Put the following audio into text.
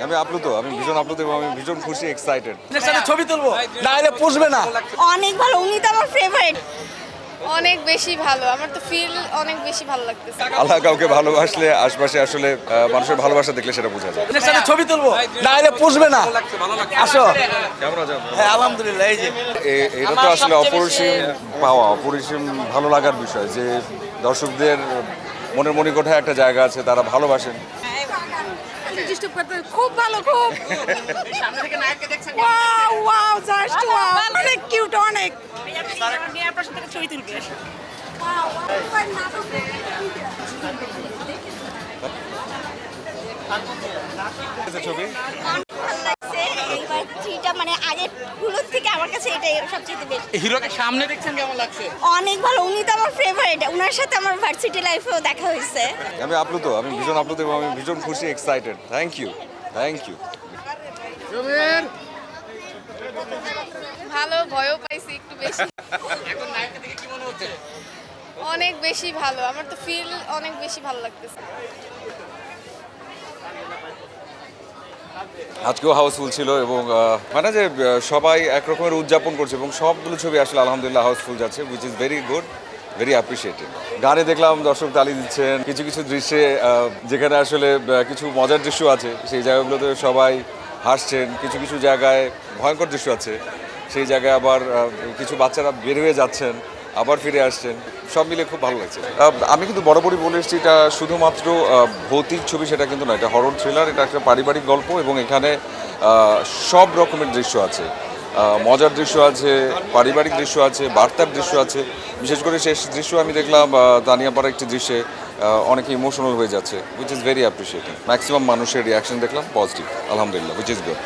আমি আপ্লুত, আমি ভীষণ আপ্লুত এবং আমি ভীষণ খুশি, এক্সাইটেড। সাথে ছবি তুলবো, না হলে পুষবে না। অনেক ভালো, উনি তো আমার ফেভারিট। অনেক বেশি ভালো, আমার তো ফিল অনেক বেশি ভালো লাগতেছে। আল্লাহ কাউকে ভালোবাসলে আশপাশে আসলে মানুষের ভালোবাসা দেখলে সেটা বোঝা যায়। সাথে ছবি তুলবো, না হলে পুষবে না। আসো। কেমন আছেন? হ্যাঁ আলহামদুলিল্লাহ। এই যে এটা তো আসলে অপরিসীম পাওয়া, অপরিসীম ভালো লাগার বিষয় যে দর্শকদের মনের মণিকোঠায় একটা জায়গা আছে, তারা ভালোবাসেন। খুব ভালো, খুব ওয়াও ওয়াও, জাস্ট ওয়াও, অনেক কিউট, অনেক। আপনার সাথে ছবি তুলবে। ছবি এইবার থ্রিটা মানে আগের গুলোর থেকে আমার কাছে এটাই সবচেয়ে বেশি। হিরোকে সামনে দেখছেন, কেমন লাগছে? অনেক ভালো, উনি তো আমার ফেভারিট। ওনার সাথে আমার ভার্সিটি লাইফেও দেখা হয়েছে। আমি আপ্লুত, আমি ভীষণ আপ্লুত এবং আমি ভীষণ খুশি, excited. Thank you, thank you. ভালো, ভয়ও পাইছি একটু বেশি। এখন নায়ককে দেখে কি মনে হচ্ছে? অনেক বেশি ভালো, আমার তো ফিল অনেক বেশি ভালো লাগতেছে। আজকেও হাউসফুল ছিল এবং মানে যে সবাই একরকমের উদযাপন করছে এবং সবগুলো ছবি আসলে আলহামদুলিল্লাহ হাউসফুল যাচ্ছে, which is very good, very appreciated. গানে দেখলাম দর্শক তালি দিচ্ছেন, কিছু কিছু দৃশ্যে যেখানে আসলে কিছু মজার দৃশ্য আছে সেই জায়গাগুলোতে সবাই হাসছেন, কিছু কিছু জায়গায় ভয়ঙ্কর দৃশ্য আছে, সেই জায়গায় আবার কিছু বাচ্চারা বের হয়ে যাচ্ছেন, আবার ফিরে আসছেন, সব মিলে খুব ভালো লাগছে। আমি কিন্তু বরাবরই বলে এসেছি এটা শুধুমাত্র ভৌতিক ছবি সেটা কিন্তু না, এটা হরর থ্রিলার, এটা একটা পারিবারিক গল্প এবং এখানে সব রকমের দৃশ্য আছে, মজার দৃশ্য আছে, পারিবারিক দৃশ্য আছে, বার্তার দৃশ্য আছে। বিশেষ করে শেষ দৃশ্য আমি দেখলাম দানিয়াপাড়া একটি দৃশ্যে অনেকে ইমোশনাল হয়ে যাচ্ছে, which is very appreciating. Maximum মানুষের রিয়াকশন দেখলাম পজিটিভ, আলহামদুলিল্লাহ, উইচ ইজ গুড।